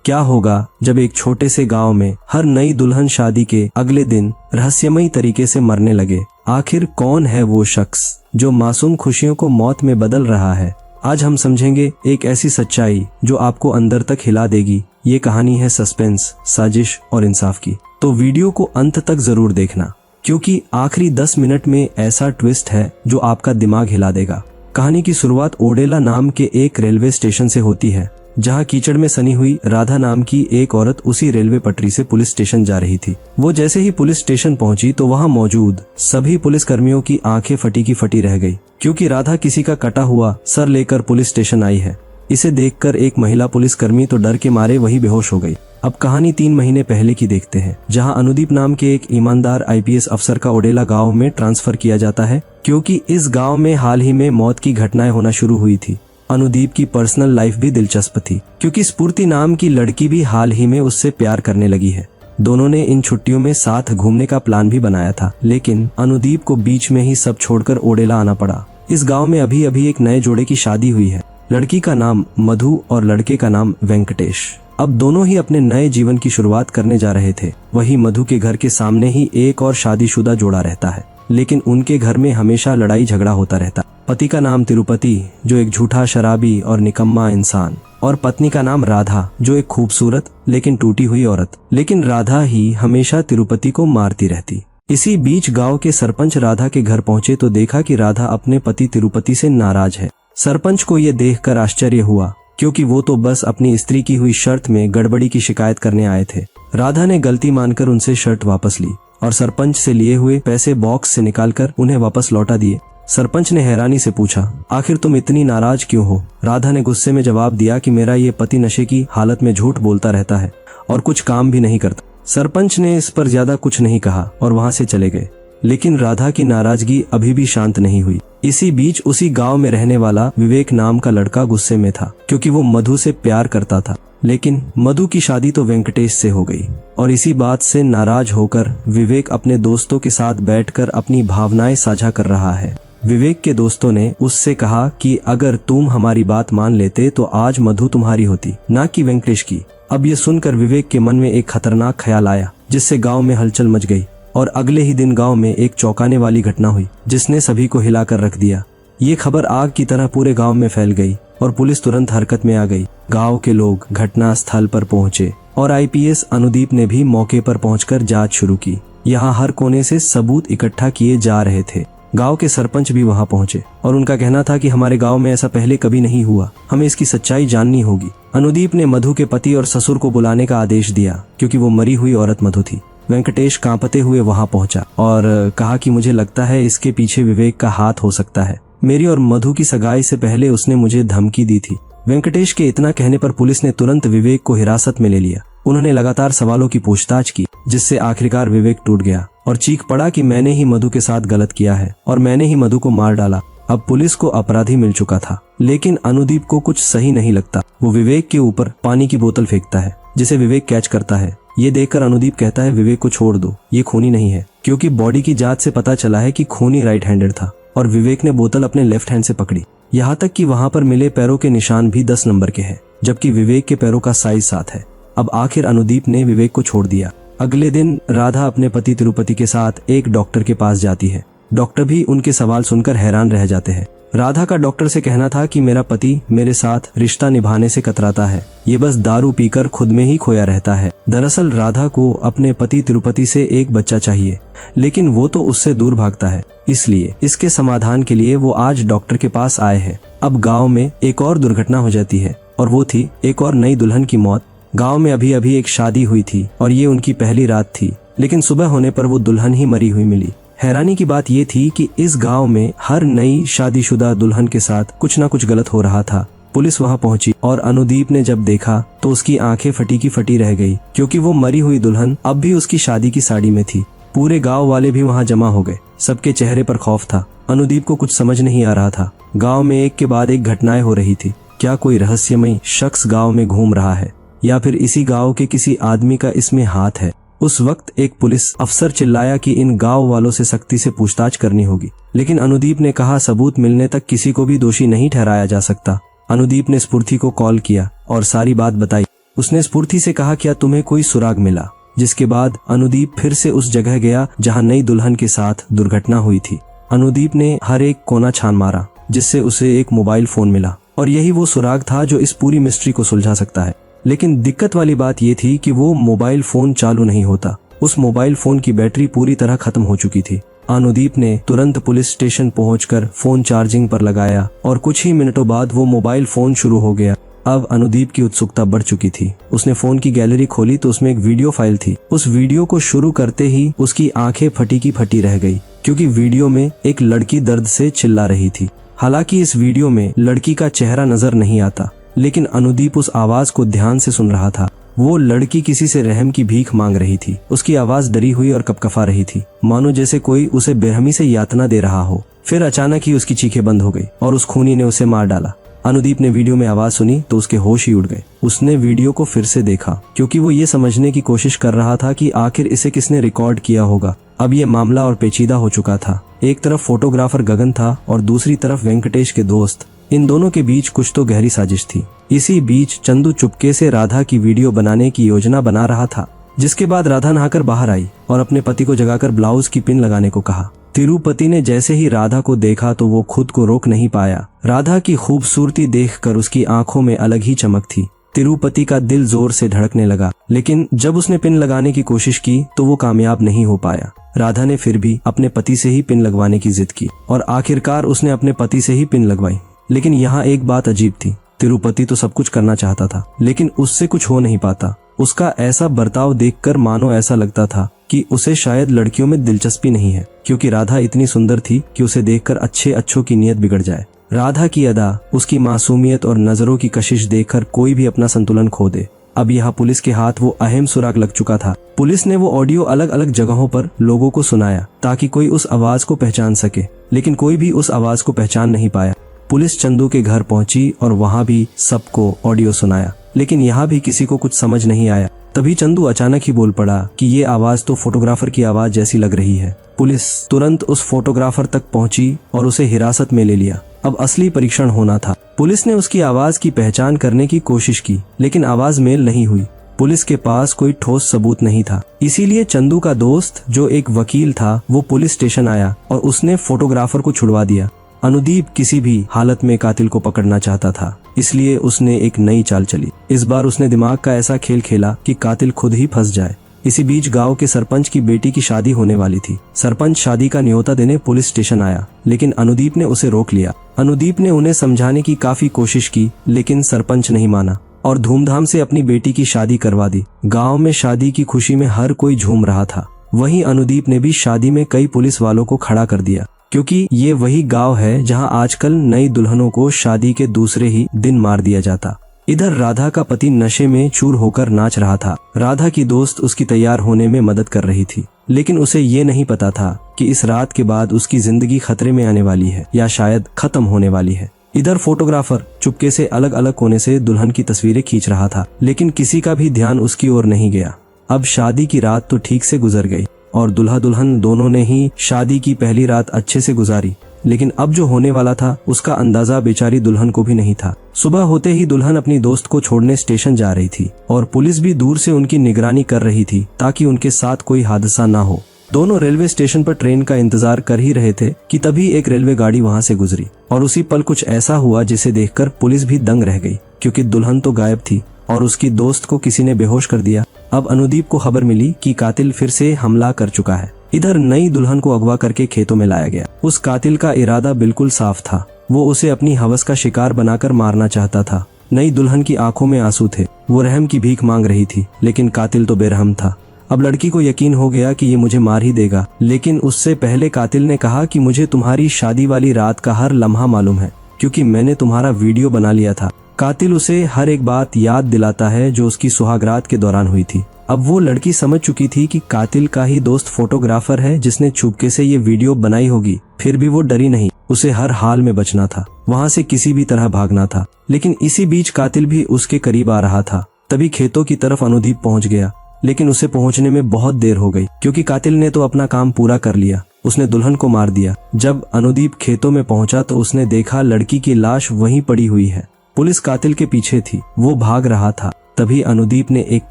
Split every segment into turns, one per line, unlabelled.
क्या होगा जब एक छोटे से गांव में हर नई दुल्हन शादी के अगले दिन रहस्यमयी तरीके से मरने लगे। आखिर कौन है वो शख्स जो मासूम खुशियों को मौत में बदल रहा है? आज हम समझेंगे एक ऐसी सच्चाई जो आपको अंदर तक हिला देगी। ये कहानी है सस्पेंस, साजिश और इंसाफ की। तो वीडियो को अंत तक जरूर देखना, क्योंकि आखिरी 10 मिनट में ऐसा ट्विस्ट है जो आपका दिमाग हिला देगा। कहानी की शुरुआत ओडेला नाम के एक रेलवे स्टेशन से होती है, जहां कीचड़ में सनी हुई राधा नाम की एक औरत उसी रेलवे पटरी से पुलिस स्टेशन जा रही थी। वो जैसे ही पुलिस स्टेशन पहुंची तो वहां मौजूद सभी पुलिस कर्मियों की आंखें फटी की फटी रह गई, क्योंकि राधा किसी का कटा हुआ सर लेकर पुलिस स्टेशन आई है। इसे देखकर एक महिला पुलिसकर्मी तो डर के मारे वही बेहोश हो गई। अब कहानी 3 महीने पहले की देखते हैं, जहां अनुदीप नाम के एक ईमानदार आईपीएस अफसर का ओडेला गांव में ट्रांसफर किया जाता है, क्योंकि इस गांव में हाल ही में मौत की घटनाएं होना शुरू हुई थी। अनुदीप की पर्सनल लाइफ भी दिलचस्प थी, क्योंकि स्फूर्ति नाम की लड़की भी हाल ही में उससे प्यार करने लगी है। दोनों ने इन छुट्टियों में साथ घूमने का प्लान भी बनाया था, लेकिन अनुदीप को बीच में ही सब छोड़कर ओडेला आना पड़ा। इस गांव में अभी अभी एक नए जोड़े की शादी हुई है। लड़की का नाम मधु और लड़के का नाम वेंकटेश। अब दोनों ही अपने नए जीवन की शुरुआत करने जा रहे थे। वही मधु के घर के सामने ही एक और शादीशुदा जोड़ा रहता है, लेकिन उनके घर में हमेशा लड़ाई झगड़ा होता रहता। पति का नाम तिरुपति, जो एक झूठा शराबी और निकम्मा इंसान, और पत्नी का नाम राधा, जो एक खूबसूरत लेकिन टूटी हुई औरत। लेकिन राधा ही हमेशा तिरुपति को मारती रहती। इसी बीच गांव के सरपंच राधा के घर पहुंचे तो देखा कि राधा अपने पति तिरुपति से नाराज है। सरपंच को ये देखकर आश्चर्य हुआ, क्योंकि वो तो बस अपनी स्त्री की हुई शर्त में गड़बड़ी की शिकायत करने आए थे। राधा ने गलती मानकर उनसे शर्त वापस ली और सरपंच से लिए हुए पैसे बॉक्स से निकालकर उन्हें वापस लौटा दिए। सरपंच ने हैरानी से पूछा, आखिर तुम इतनी नाराज क्यों हो? राधा ने गुस्से में जवाब दिया कि मेरा ये पति नशे की हालत में झूठ बोलता रहता है और कुछ काम भी नहीं करता। सरपंच ने इस पर ज्यादा कुछ नहीं कहा और वहां से चले गए। लेकिन राधा की नाराजगी अभी भी शांत नहीं हुई। इसी बीच उसी गांव में रहने वाला विवेक नाम का लड़का गुस्से में था, क्योंकि वो मधु से प्यार करता था। लेकिन मधु की शादी तो वेंकटेश से हो गई, और इसी बात से नाराज होकर विवेक अपने दोस्तों के साथ बैठकर अपनी भावनाएं साझा कर रहा है। विवेक के दोस्तों ने उससे कहा कि अगर तुम हमारी बात मान लेते तो आज मधु तुम्हारी होती, ना कि वेंकटेश की। अब ये सुनकर विवेक के मन में एक खतरनाक ख्याल आया, जिससे गांव में हलचल मच गई। और अगले ही दिन गांव में एक चौंकाने वाली घटना हुई, जिसने सभी को हिलाकर रख दिया। ये खबर आग की तरह पूरे गांव में फैल गई और पुलिस तुरंत हरकत में आ गई। गांव के लोग घटना स्थल पर पहुंचे और आईपीएस अनुदीप ने भी मौके पर पहुंचकर जांच शुरू की। यहाँ हर कोने से सबूत इकट्ठा किए जा रहे थे। गांव के सरपंच भी वहां पहुंचे और उनका कहना था कि हमारे गांव में ऐसा पहले कभी नहीं हुआ, हमें इसकी सच्चाई जाननी होगी। अनुदीप ने मधु के पति और ससुर को बुलाने का आदेश दिया, क्योंकि वो मरी हुई औरत मधु थी। वेंकटेश कांपते हुए वहां पहुंचा और कहा कि मुझे लगता है इसके पीछे विवेक का हाथ हो सकता है। मेरी और मधु की सगाई से पहले उसने मुझे धमकी दी थी। वेंकटेश के इतना कहने पर पुलिस ने तुरंत विवेक को हिरासत में ले लिया। उन्होंने लगातार सवालों की पूछताछ की, जिससे आखिरकार विवेक टूट गया और चीख पड़ा कि मैंने ही मधु के साथ गलत किया है और मैंने ही मधु को मार डाला। अब पुलिस को अपराधी मिल चुका था, लेकिन अनुदीप को कुछ सही नहीं लगता। वो विवेक के ऊपर पानी की बोतल फेंकता है, जिसे विवेक कैच करता है। ये देखकर अनुदीप कहता है, विवेक को छोड़ दो, ये खूनी नहीं है, क्योंकि बॉडी की जांच से पता चला है कि खूनी राइट हैंडेड था। और विवेक ने बोतल अपने लेफ्ट हैंड से पकड़ी। यहाँ तक कि वहाँ पर मिले पैरों के निशान भी 10 नंबर के हैं, जबकि विवेक के पैरों का साइज 7 है। अब आखिर अनुदीप ने विवेक को छोड़ दिया। अगले दिन राधा अपने पति तिरुपति के साथ एक डॉक्टर के पास जाती है। डॉक्टर भी उनके सवाल सुनकर हैरान रह जाते हैं। राधा का डॉक्टर से कहना था कि मेरा पति मेरे साथ रिश्ता निभाने से कतराता है, ये बस दारू पीकर खुद में ही खोया रहता है। दरअसल राधा को अपने पति तिरुपति से एक बच्चा चाहिए, लेकिन वो तो उससे दूर भागता है। इसलिए इसके समाधान के लिए वो आज डॉक्टर के पास आए हैं। अब गांव में एक और दुर्घटना हो जाती है, और वो थी एक और नई दुल्हन की मौत। गांव में अभी अभी एक शादी हुई थी और ये उनकी पहली रात थी, लेकिन सुबह होने पर वो दुल्हन ही मरी हुई मिली। हैरानी की बात ये थी कि इस गांव में हर नई शादीशुदा दुल्हन के साथ कुछ न कुछ गलत हो रहा था। पुलिस वहां पहुंची और अनुदीप ने जब देखा तो उसकी आंखें फटी की फटी रह गई, क्योंकि वो मरी हुई दुल्हन अब भी उसकी शादी की साड़ी में थी। पूरे गांव वाले भी वहां जमा हो गए। सबके चेहरे पर खौफ था। अनुदीप को कुछ समझ नहीं आ रहा था। गांव में एक के बाद एक घटनाएं हो रही थी। क्या कोई रहस्यमयी शख्स गांव में घूम रहा है, या फिर इसी गांव के किसी आदमी का इसमें हाथ है? उस वक्त एक पुलिस अफसर चिल्लाया कि इन गांव वालों से सख्ती से पूछताछ करनी होगी, लेकिन अनुदीप ने कहा सबूत मिलने तक किसी को भी दोषी नहीं ठहराया जा सकता। अनुदीप ने स्फूर्ति को कॉल किया और सारी बात बताई। उसने स्फूर्ति से कहा, क्या तुम्हें कोई सुराग मिला? जिसके बाद अनुदीप फिर से उस जगह गया जहां नई दुल्हन के साथ दुर्घटना हुई थी। अनुदीप ने हर एक कोना छान मारा, जिससे उसे एक मोबाइल फोन मिला और यही वो सुराग था जो इस पूरी मिस्ट्री को सुलझा सकता है। लेकिन दिक्कत वाली बात ये थी कि वो मोबाइल फोन चालू नहीं होता। उस मोबाइल फोन की बैटरी पूरी तरह खत्म हो चुकी थी। अनुदीप ने तुरंत पुलिस स्टेशन पहुंचकर फोन चार्जिंग पर लगाया और कुछ ही मिनटों बाद वो मोबाइल फोन शुरू हो गया। अब अनुदीप की उत्सुकता बढ़ चुकी थी। उसने फोन की गैलरी खोली तो उसमें एक वीडियो फाइल थी। उस वीडियो को शुरू करते ही उसकी आंखें फटी की फटी रह गई, क्योंकि वीडियो में एक लड़की दर्द से चिल्ला रही थी। हालांकि इस वीडियो में लड़की का चेहरा नजर नहीं आता, लेकिन अनुदीप उस आवाज को ध्यान से सुन रहा था। वो लड़की किसी से रहम की भीख मांग रही थी। उसकी आवाज डरी हुई और कपकपा रही थी, मानो जैसे कोई उसे बेरहमी से यातना दे रहा हो। फिर अचानक ही उसकी चीखें बंद हो गई और उस खूनी ने उसे मार डाला। अनुदीप ने वीडियो में आवाज सुनी तो उसके होश ही उड़ गए। उसने वीडियो को फिर से देखा, क्योंकि वो ये समझने की कोशिश कर रहा था कि आखिर इसे किसने रिकॉर्ड किया होगा। अब ये मामला और पेचीदा हो चुका था। एक तरफ फोटोग्राफर गगन था और दूसरी तरफ वेंकटेश के दोस्त। इन दोनों के बीच कुछ तो गहरी साजिश थी। इसी बीच चंदू चुपके से राधा की वीडियो बनाने की योजना बना रहा था। जिसके बाद राधा नहाकर बाहर आई और अपने पति को जगाकर ब्लाउज की पिन लगाने को कहा। तिरुपति ने जैसे ही राधा को देखा तो वो खुद को रोक नहीं पाया। राधा की खूबसूरती देखकर उसकी आंखों में अलग ही चमक थी। तिरुपति का दिल जोर से धड़कने लगा, लेकिन जब उसने पिन लगाने की कोशिश की तो वो कामयाब नहीं हो पाया। राधा ने फिर भी अपने पति से ही पिन लगवाने की जिद की और आखिरकार उसने अपने पति से ही पिन लगवाई। लेकिन यहाँ एक बात अजीब थी। तिरुपति तो सब कुछ करना चाहता था, लेकिन उससे कुछ हो नहीं पाता। उसका ऐसा बर्ताव देखकर मानो ऐसा लगता था कि उसे शायद लड़कियों में दिलचस्पी नहीं है, क्योंकि राधा इतनी सुंदर थी कि उसे देखकर अच्छों की नीयत बिगड़ जाए। राधा की अदा, उसकी मासूमियत और नजरों की कशिश देखकर कोई भी अपना संतुलन खो दे। अब यहाँ पुलिस के हाथ वो अहम सुराग लग चुका था। पुलिस ने वो ऑडियो अलग अलग जगहों पर लोगों को सुनाया ताकि कोई उस आवाज को पहचान सके, लेकिन कोई भी उस आवाज को पहचान नहीं पाया। पुलिस चंदू के घर पहुंची और वहां भी सबको ऑडियो सुनाया, लेकिन यहाँ भी किसी को कुछ समझ नहीं आया। तभी चंदू अचानक ही बोल पड़ा कि ये आवाज तो फोटोग्राफर की आवाज जैसी लग रही है। पुलिस तुरंत उस फोटोग्राफर तक पहुंची और उसे हिरासत में ले लिया। अब असली परीक्षण होना था। पुलिस ने उसकी आवाज की पहचान करने की कोशिश की, लेकिन आवाज मेल नहीं हुई। पुलिस के पास कोई ठोस सबूत नहीं था। इसीलिए चंदू का दोस्त, जो एक वकील था, वो पुलिस स्टेशन आया और उसने फोटोग्राफर को छुड़वा दिया। अनुदीप किसी भी हालत में कातिल को पकड़ना चाहता था, इसलिए उसने एक नई चाल चली। इस बार उसने दिमाग का ऐसा खेल खेला कि कातिल खुद ही फंस जाए। इसी बीच गांव के सरपंच की बेटी की शादी होने वाली थी। सरपंच शादी का न्योता देने पुलिस स्टेशन आया, लेकिन अनुदीप ने उसे रोक लिया। अनुदीप ने उन्हें समझाने की काफी कोशिश की, लेकिन सरपंच नहीं माना और धूमधाम से अपनी बेटी की शादी करवा दी। गांव में शादी की खुशी में हर कोई झूम रहा था। वहीं अनुदीप ने भी शादी में कई पुलिस वालों को खड़ा कर दिया, क्योंकि ये वही गांव है जहां आजकल नई दुल्हनों को शादी के दूसरे ही दिन मार दिया जाता। इधर राधा का पति नशे में चूर होकर नाच रहा था। राधा की दोस्त उसकी तैयार होने में मदद कर रही थी, लेकिन उसे ये नहीं पता था कि इस रात के बाद उसकी जिंदगी खतरे में आने वाली है या शायद खत्म होने वाली है। इधर फोटोग्राफर चुपके से अलग अलग कोने से दुल्हन की तस्वीरें खींच रहा था, लेकिन किसी का भी ध्यान उसकी ओर नहीं गया। अब शादी की रात तो ठीक से गुजर गई और दुल्हा दुल्हन दोनों ने ही शादी की पहली रात अच्छे से गुजारी, लेकिन अब जो होने वाला था उसका अंदाजा बेचारी दुल्हन को भी नहीं था। सुबह होते ही दुल्हन अपनी दोस्त को छोड़ने स्टेशन जा रही थी और पुलिस भी दूर से उनकी निगरानी कर रही थी ताकि उनके साथ कोई हादसा ना हो। दोनों रेलवे स्टेशन पर ट्रेन का इंतजार कर ही रहे थे कि तभी एक रेलवे गाड़ी वहां से गुजरी और उसी पल कुछ ऐसा हुआ जिसे देखकर पुलिस भी दंग रह गई, क्योंकि दुल्हन तो गायब थी और उसकी दोस्त को किसी ने बेहोश कर दिया। अब अनुदीप को खबर मिली कि कातिल फिर से हमला कर चुका है। इधर नई दुल्हन को अगवा करके खेतों में लाया गया। उस कातिल का इरादा बिल्कुल साफ था। वो उसे अपनी हवस का शिकार बनाकर मारना चाहता था। नई दुल्हन की आंखों में आंसू थे। वो रहम की भीख मांग रही थी, लेकिन कातिल तो बेरहम था। अब लड़की को यकीन हो गया कि ये मुझे मार ही देगा, लेकिन उससे पहले कातिल ने कहा कि मुझे तुम्हारी शादी वाली रात का हर लम्हा मालूम है, क्योंकि मैंने तुम्हारा वीडियो बना लिया था। कातिल उसे हर एक बात याद दिलाता है जो उसकी सुहागरात के दौरान हुई थी। अब वो लड़की समझ चुकी थी कि कातिल का ही दोस्त फोटोग्राफर है जिसने चुपके से ये वीडियो बनाई होगी। फिर भी वो डरी नहीं। उसे हर हाल में बचना था, वहां से किसी भी तरह भागना था। लेकिन इसी बीच कातिल भी उसके करीब आ रहा था। तभी खेतों की तरफ अनुदीप पहुंच गया, लेकिन उसे पहुंचने में बहुत देर हो गई, क्योंकि कातिल ने तो अपना काम पूरा कर लिया। उसने दुल्हन को मार दिया। जब अनुदीप खेतों में पहुंचा तो उसने देखा लड़की की लाश वहीं पड़ी हुई है। पुलिस कातिल के पीछे थी। वो भाग रहा था। तभी अनुदीप ने एक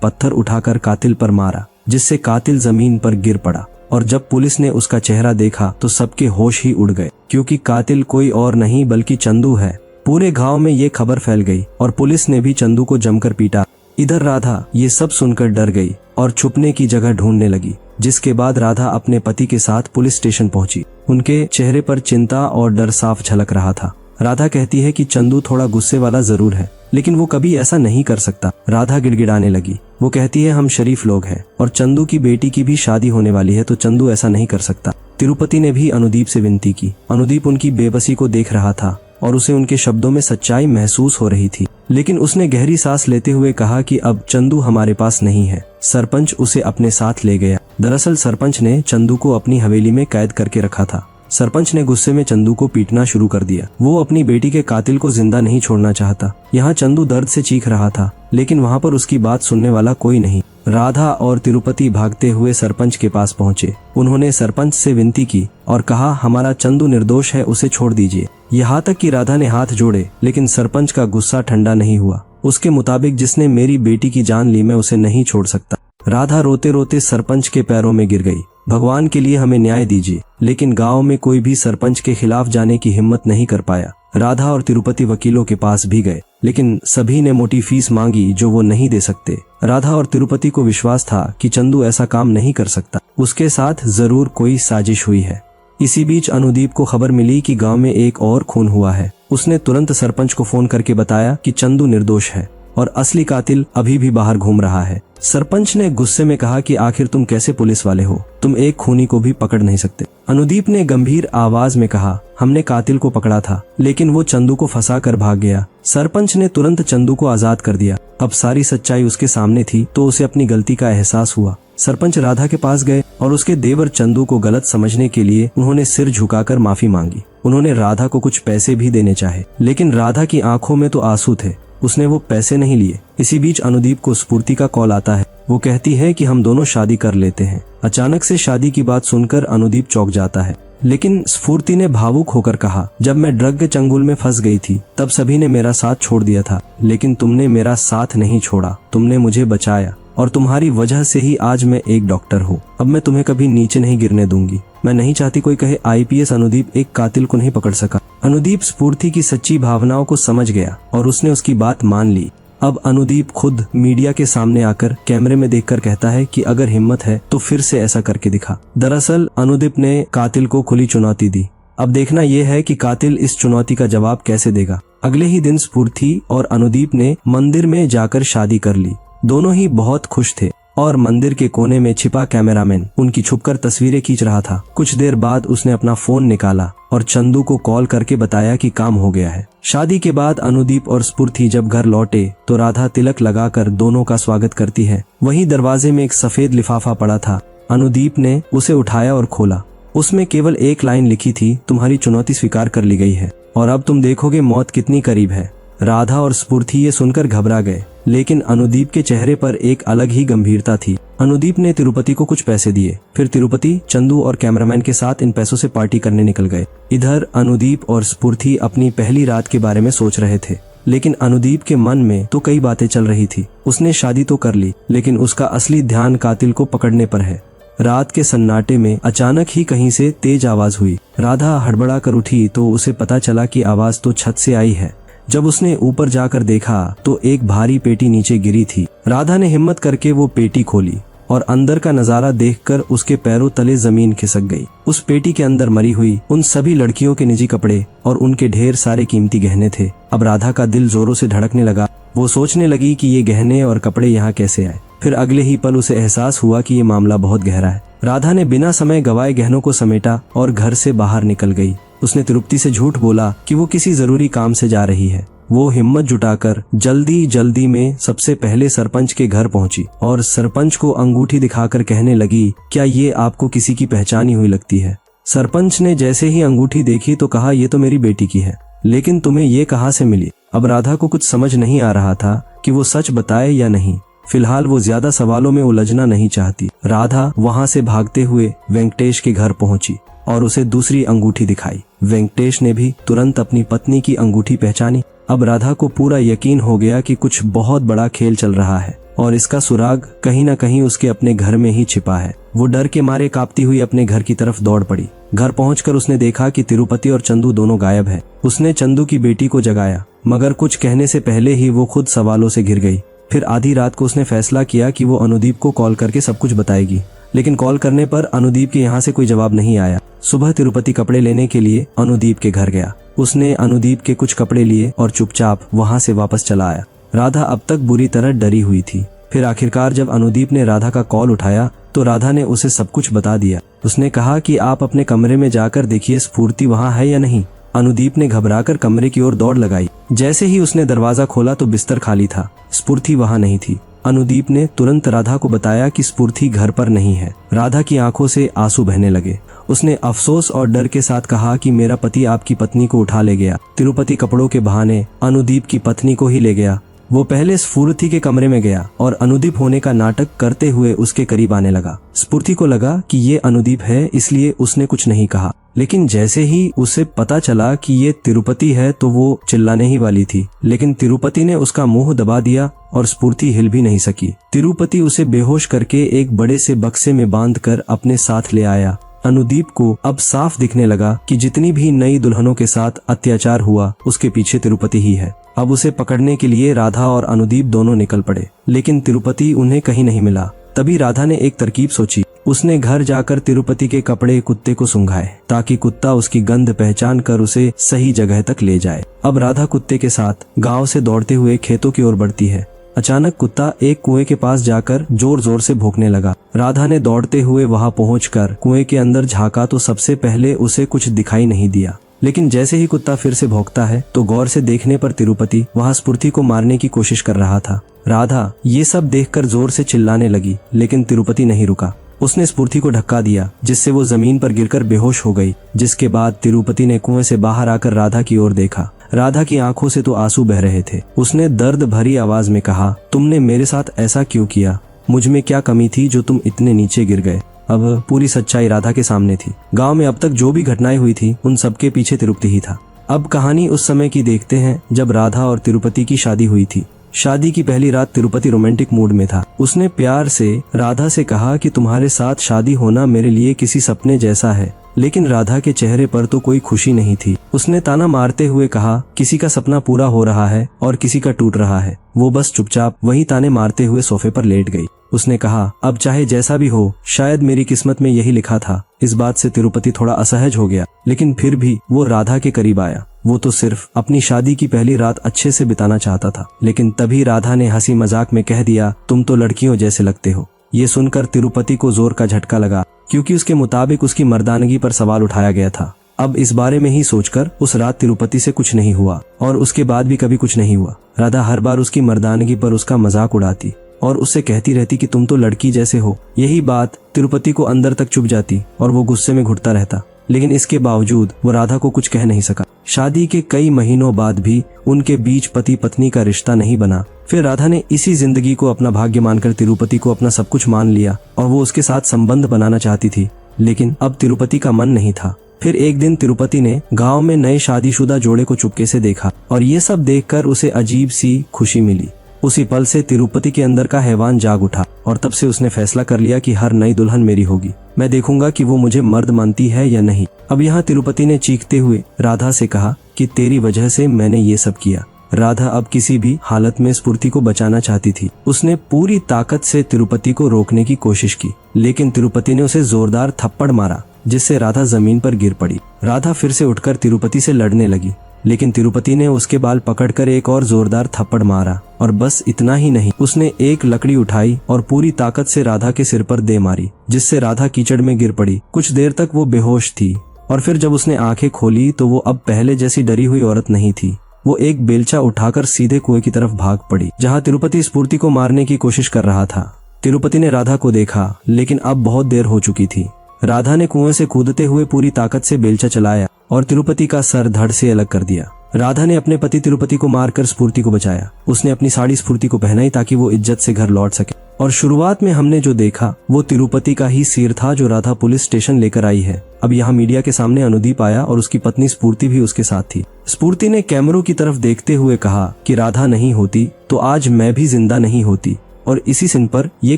पत्थर उठाकर कातिल पर मारा, जिससे कातिल जमीन पर गिर पड़ा। और जब पुलिस ने उसका चेहरा देखा तो सबके होश ही उड़ गए, क्योंकि कातिल कोई और नहीं बल्कि चंदू है। पूरे गांव में ये खबर फैल गई और पुलिस ने भी चंदू को जमकर पीटा। इधर राधा ये सब सुनकर डर गई और छुपने की जगह ढूंढने लगी, जिसके बाद राधा अपने पति के साथ पुलिस स्टेशन पहुंची। उनके चेहरे पर चिंता और डर साफ झलक रहा था। राधा कहती है कि चंदू थोड़ा गुस्से वाला जरूर है, लेकिन वो कभी ऐसा नहीं कर सकता। राधा गिड़गिड़ाने लगी। वो कहती है, हम शरीफ लोग हैं और चंदू की बेटी की भी शादी होने वाली है, तो चंदू ऐसा नहीं कर सकता। तिरुपति ने भी अनुदीप से विनती की। अनुदीप उनकी बेबसी को देख रहा था और उसे उनके शब्दों में सच्चाई महसूस हो रही थी, लेकिन उसने गहरी सांस लेते हुए कहा कि अब चंदू हमारे पास नहीं है। सरपंच उसे अपने साथ ले गया। दरअसल सरपंच ने चंदू को अपनी हवेली में कैद करके रखा था। सरपंच ने गुस्से में चंदू को पीटना शुरू कर दिया। वो अपनी बेटी के कातिल को जिंदा नहीं छोड़ना चाहता। यहाँ चंदू दर्द से चीख रहा था, लेकिन वहाँ पर उसकी बात सुनने वाला कोई नहीं। राधा और तिरुपति भागते हुए सरपंच के पास पहुँचे। उन्होंने सरपंच से विनती की और कहा, हमारा चंदू निर्दोष है, उसे छोड़ दीजिए। यहाँ तक कि राधा ने हाथ जोड़े, लेकिन सरपंच का गुस्सा ठंडा नहीं हुआ। उसके मुताबिक जिसने मेरी बेटी की जान ली, मैं उसे नहीं छोड़ सकता। राधा रोते रोते सरपंच के पैरों में गिर गई। भगवान के लिए हमें न्याय दीजिए। लेकिन गांव में कोई भी सरपंच के खिलाफ जाने की हिम्मत नहीं कर पाया। राधा और तिरुपति वकीलों के पास भी गए, लेकिन सभी ने मोटी फीस मांगी जो वो नहीं दे सकते। राधा और तिरुपति को विश्वास था कि चंदू ऐसा काम नहीं कर सकता, उसके साथ जरूर कोई साजिश हुई है। इसी बीच अनुदीप को खबर मिली कि गांव में एक और खून हुआ है। उसने तुरंत सरपंच को फोन करके बताया कि चंदू निर्दोष है और असली कातिल अभी भी बाहर घूम रहा है। सरपंच ने गुस्से में कहा कि आखिर तुम कैसे पुलिस वाले हो, तुम एक खूनी को भी पकड़ नहीं सकते। अनुदीप ने गंभीर आवाज में कहा, हमने कातिल को पकड़ा था, लेकिन वो चंदू को फंसा कर भाग गया। सरपंच ने तुरंत चंदू को आजाद कर दिया। अब सारी सच्चाई उसके सामने थी, तो उसे अपनी गलती का एहसास हुआ। सरपंच राधा के पास गए और उसके देवर चंदू को गलत समझने के लिए उन्होंने सिर झुकाकर माफी मांगी। उन्होंने राधा को कुछ पैसे भी देने चाहे, लेकिन राधा की आंखों में तो आंसू थे, उसने वो पैसे नहीं लिए। इसी बीच अनुदीप को स्फूर्ति का कॉल आता है। वो कहती है कि हम दोनों शादी कर लेते हैं। अचानक से शादी की बात सुनकर अनुदीप चौंक जाता है, लेकिन स्फूर्ति ने भावुक होकर कहा, जब मैं ड्रग के चंगुल में फंस गई थी तब सभी ने मेरा साथ छोड़ दिया था, लेकिन तुमने मेरा साथ नहीं छोड़ा, तुमने मुझे बचाया और तुम्हारी वजह से ही आज मैं एक डॉक्टर हूँ। अब मैं तुम्हें कभी नीचे नहीं गिरने दूंगी। मैं नहीं चाहती कोई कहे आईपीएस अनुदीप एक कातिल को नहीं पकड़ सका। अनुदीप स्फूर्ति की सच्ची भावनाओं को समझ गया और उसने उसकी बात मान ली। अब अनुदीप खुद मीडिया के सामने आकर कैमरे में देखकर कहता है कि अगर हिम्मत है तो फिर से ऐसा करके दिखा। दरअसल अनुदीप ने कातिल को खुली चुनौती दी। अब देखना यह है कि कातिल इस चुनौती का जवाब कैसे देगा। अगले ही दिन स्फूर्ति और अनुदीप ने मंदिर में जाकर शादी कर ली। दोनों ही बहुत खुश थे और मंदिर के कोने में छिपा कैमरामैन उनकी छुपकर तस्वीरें खींच रहा था। कुछ देर बाद उसने अपना फोन निकाला और चंदू को कॉल करके बताया कि काम हो गया है। शादी के बाद अनुदीप और स्फूर्ति जब घर लौटे तो राधा तिलक लगाकर दोनों का स्वागत करती है। वहीं दरवाजे में एक सफेद लिफाफा पड़ा था। अनुदीप ने उसे उठाया और खोला। उसमें केवल एक लाइन लिखी थी, तुम्हारी चुनौती स्वीकार कर ली गई है और अब तुम देखोगे मौत कितनी करीब है। राधा और स्फूर्ति ये सुनकर घबरा गए, लेकिन अनुदीप के चेहरे पर एक अलग ही गंभीरता थी। अनुदीप ने तिरुपति को कुछ पैसे दिए। फिर तिरुपति, चंदू और कैमरामैन के साथ इन पैसों से पार्टी करने निकल गए। इधर अनुदीप और स्फूर्ति अपनी पहली रात के बारे में सोच रहे थे, लेकिन अनुदीप के मन में तो कई बातें चल रही थी। उसने शादी तो कर ली, लेकिन उसका असली ध्यान कातिल को पकड़ने पर है। रात के सन्नाटे में अचानक ही कहीं से तेज आवाज हुई। राधा हड़बड़ा कर उठी तो उसे पता चला कि आवाज तो छत से आई है। जब उसने ऊपर जाकर देखा तो एक भारी पेटी नीचे गिरी थी। राधा ने हिम्मत करके वो पेटी खोली और अंदर का नजारा देखकर उसके पैरों तले जमीन खिसक गई। उस पेटी के अंदर मरी हुई उन सभी लड़कियों के निजी कपड़े और उनके ढेर सारे कीमती गहने थे। अब राधा का दिल जोरों से धड़कने लगा। वो सोचने लगी कि ये गहने और कपड़े यहाँ कैसे आए। फिर अगले ही पल उसे एहसास हुआ कि ये मामला बहुत गहरा है। राधा ने बिना समय गवाए गहनों को समेटा और घर से बाहर निकल गई। उसने तिरुपति से झूठ बोला कि वो किसी जरूरी काम से जा रही है। वो हिम्मत जुटाकर जल्दी में सबसे पहले सरपंच के घर पहुंची और सरपंच को अंगूठी दिखाकर कहने लगी, क्या ये आपको किसी की पहचानी हुई लगती है? सरपंच ने जैसे ही अंगूठी देखी तो कहा, ये तो मेरी बेटी की है, लेकिन तुम्हें ये कहाँ से मिली? अब राधा को कुछ समझ नहीं आ रहा था कि वो सच बताए या नहीं। फिलहाल वो ज्यादा सवालों में उलझना नहीं चाहती। राधा वहाँ से भागते हुए वेंकटेश के घर पहुंची और उसे दूसरी अंगूठी दिखाई। वेंकटेश ने भी तुरंत अपनी पत्नी की अंगूठी पहचानी। अब राधा को पूरा यकीन हो गया कि कुछ बहुत बड़ा खेल चल रहा है और इसका सुराग कहीं न कहीं उसके अपने घर में ही छिपा है। वो डर के मारे कांपती हुई अपने घर की तरफ दौड़ पड़ी। घर पहुंचकर उसने देखा कि तिरुपति और चंदू दोनों गायब हैं। उसने चंदू की बेटी को जगाया, मगर कुछ कहने से पहले ही वो खुद सवालों से घिर गई। फिर आधी रात को उसने फैसला किया कि वो अनुदीप को कॉल करके सब कुछ बताएगी, लेकिन कॉल करने पर अनुदीप के यहाँ से कोई जवाब नहीं आया। सुबह तिरुपति कपड़े लेने के लिए अनुदीप के घर गया। उसने अनुदीप के कुछ कपड़े लिए और चुपचाप वहाँ से वापस चला आया। राधा अब तक बुरी तरह डरी हुई थी। फिर आखिरकार जब अनुदीप ने राधा का कॉल उठाया तो राधा ने उसे सब कुछ बता दिया। उसने कहा कि आप अपने कमरे में जाकर देखिए स्फूर्ति वहाँ है या नहीं। अनुदीप ने घबराकर कमरे की ओर दौड़ लगाई। जैसे ही उसने दरवाजा खोला तो बिस्तर खाली था, स्फूर्ति वहाँ नहीं थी। अनुदीप ने तुरंत राधा को बताया कि स्फूर्ति घर पर नहीं है। राधा की आंखों से आंसू बहने लगे। उसने अफसोस और डर के साथ कहा कि मेरा पति आपकी पत्नी को उठा ले गया। तिरुपति कपड़ों के बहाने अनुदीप की पत्नी को ही ले गया। वो पहले स्फूर्ति के कमरे में गया और अनुदीप होने का नाटक करते हुए उसके करीब आने लगा। स्फूर्ति को लगा कि ये अनुदीप है, इसलिए उसने कुछ नहीं कहा। लेकिन जैसे ही उसे पता चला कि ये तिरुपति है तो वो चिल्लाने ही वाली थी, लेकिन तिरुपति ने उसका मुंह दबा दिया और स्फूर्ति हिल भी नहीं सकी। तिरुपति उसे बेहोश करके एक बड़े से बक्से में बांधकर अपने साथ ले आया। अनुदीप को अब साफ दिखने लगा कि जितनी भी नई दुल्हनों के साथ अत्याचार हुआ उसके पीछे तिरुपति ही है। अब उसे पकड़ने के लिए राधा और अनुदीप दोनों निकल पड़े, लेकिन तिरुपति उन्हें कहीं नहीं मिला। तभी राधा ने एक तरकीब सोची। उसने घर जाकर तिरुपति के कपड़े कुत्ते को सूंघाए ताकि कुत्ता उसकी गंध पहचान कर उसे सही जगह तक ले जाए। अब राधा कुत्ते के साथ गांव से दौड़ते हुए खेतों की ओर बढ़ती है। अचानक कुत्ता एक कुएं के पास जाकर जोर जोर से भौंकने लगा। राधा ने दौड़ते हुए वहां पहुंचकर कुएं के अंदर झांका तो सबसे पहले उसे कुछ दिखाई नहीं दिया, लेकिन जैसे ही कुत्ता फिर से भौंकता है तो गौर से देखने पर तिरुपति वहां स्फूर्ति को मारने की कोशिश कर रहा था। राधा ये सब देखकर जोर से चिल्लाने लगी, लेकिन तिरुपति नहीं रुका। उसने स्फूर्ति को धक्का दिया जिससे वो जमीन पर गिरकर बेहोश हो गई। जिसके बाद तिरुपति ने कुएं से बाहर आकर राधा की ओर देखा। राधा की आंखों से तो आंसू बह रहे थे। उसने दर्द भरी आवाज में कहा, तुमने मेरे साथ ऐसा क्यों किया? मुझ में क्या कमी थी जो तुम इतने नीचे गिर गए? अब पूरी सच्चाई राधा के सामने थी। गांव में अब तक जो भी घटनाएं हुई थी उन सबके पीछे तिरुपति ही था। अब कहानी उस समय की देखते हैं जब राधा और तिरुपति की शादी हुई थी। शादी की पहली रात तिरुपति रोमांटिक मूड में था। उसने प्यार से राधा से कहा कि तुम्हारे साथ शादी होना मेरे लिए किसी सपने जैसा है, लेकिन राधा के चेहरे पर तो कोई खुशी नहीं थी। उसने ताना मारते हुए कहा, किसी का सपना पूरा हो रहा है और किसी का टूट रहा है। वो बस चुपचाप वही ताने मारते हुए सोफे पर लेट गई। उसने कहा, अब चाहे जैसा भी हो, शायद मेरी किस्मत में यही लिखा था। इस बात से तिरुपति थोड़ा असहज हो गया, लेकिन फिर भी वो राधा के करीब आया। वो तो सिर्फ अपनी शादी की पहली रात अच्छे से बिताना चाहता था। लेकिन तभी राधा ने हंसी मजाक में कह दिया, तुम तो लड़कियों जैसे लगते हो। ये सुनकर तिरुपति को जोर का झटका लगा, क्योंकि उसके मुताबिक उसकी मर्दानगी पर सवाल उठाया गया था। अब इस बारे में ही सोचकर उस रात तिरुपति से कुछ नहीं हुआ और उसके बाद भी कभी कुछ नहीं हुआ। राधा हर बार उसकी मर्दानगी पर उसका मजाक उड़ाती और उससे कहती रहती कि तुम तो लड़की जैसे हो। यही बात तिरुपति को अंदर तक चुभ जाती और वो गुस्से में घुटता रहता, लेकिन इसके बावजूद वो राधा को कुछ कह नहीं सका। शादी के कई महीनों बाद भी उनके बीच पति पत्नी का रिश्ता नहीं बना। फिर राधा ने इसी जिंदगी को अपना भाग्य मानकर तिरुपति को अपना सब कुछ मान लिया और वो उसके साथ संबंध बनाना चाहती थी, लेकिन अब तिरुपति का मन नहीं था। फिर एक दिन तिरुपति ने गांव में नए शादीशुदा जोड़े को चुपके से देखा और ये सब देखकर उसे अजीब सी खुशी मिली। उसी पल से तिरुपति के अंदर का हैवान जाग उठा और तब से उसने फैसला कर लिया कि हर नई दुल्हन मेरी होगी। मैं देखूंगा कि वो मुझे मर्द मानती है या नहीं। अब यहाँ तिरुपति ने चीखते हुए राधा से कहा कि तेरी वजह से मैंने ये सब किया। राधा अब किसी भी हालत में स्फूर्ति को बचाना चाहती थी। उसने पूरी ताकत से तिरुपति को रोकने की कोशिश की, लेकिन तिरुपति ने उसे जोरदार थप्पड़ मारा जिससे राधा जमीन पर गिर पड़ी। राधा फिर से उठकर तिरुपति से लड़ने लगी, लेकिन तिरुपति ने उसके बाल पकड़कर एक और जोरदार थप्पड़ मारा और बस इतना ही नहीं, उसने एक लकड़ी उठाई और पूरी ताकत से राधा के सिर पर दे मारी, जिससे राधा कीचड़ में गिर पड़ी। कुछ देर तक वो बेहोश थी और फिर जब उसने आंखें खोली तो वो अब पहले जैसी डरी हुई औरत नहीं थी। वो एक बेलचा उठाकर सीधे कुएं की तरफ भाग पड़ी, जहाँ तिरुपति स्फूर्ति को मारने की कोशिश कर रहा था। तिरुपति ने राधा को देखा, लेकिन अब बहुत देर हो चुकी थी। राधा ने कुएं से कूदते हुए पूरी ताकत से बेलचा चलाया और तिरुपति का सर धड़ से अलग कर दिया। राधा ने अपने पति तिरुपति को मारकर स्फूर्ति को बचाया। उसने अपनी साड़ी स्फूर्ति को पहनाई ताकि वो इज्जत से घर लौट सके। और शुरुआत में हमने जो देखा वो तिरुपति का ही सिर था जो राधा पुलिस स्टेशन लेकर आई है। अब यहाँ मीडिया के सामने अनुदीप आया और उसकी पत्नी स्फूर्ति भी उसके साथ थी। स्फूर्ति ने कैमरों की तरफ देखते हुए कहा कि राधा नहीं होती तो आज मैं भी जिंदा नहीं होती, और इसी सीन पर ये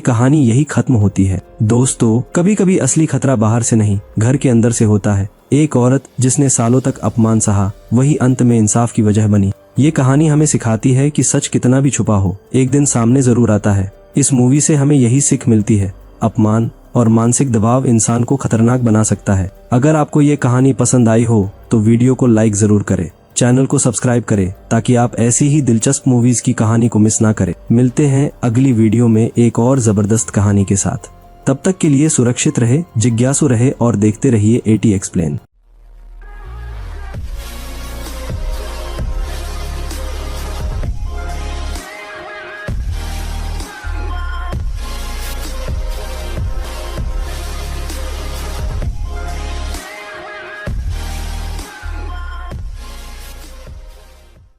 कहानी यही खत्म होती है। दोस्तों, कभी कभी असली खतरा बाहर से नहीं, घर के अंदर से होता है। एक औरत जिसने सालों तक अपमान सहा, वही अंत में इंसाफ की वजह बनी। ये कहानी हमें सिखाती है कि सच कितना भी छुपा हो, एक दिन सामने जरूर आता है। इस मूवी से हमें यही सीख मिलती है, अपमान और मानसिक दबाव इंसान को खतरनाक बना सकता है। अगर आपको ये कहानी पसंद आई हो तो वीडियो को लाइक जरूर करें, चैनल को सब्सक्राइब करें ताकि आप ऐसी ही दिलचस्प मूवीज की कहानी को मिस ना करें। मिलते हैं अगली वीडियो में एक और जबरदस्त कहानी के साथ। तब तक के लिए सुरक्षित रहे, जिज्ञासु रहे और देखते रहिए AT एक्सप्लेन।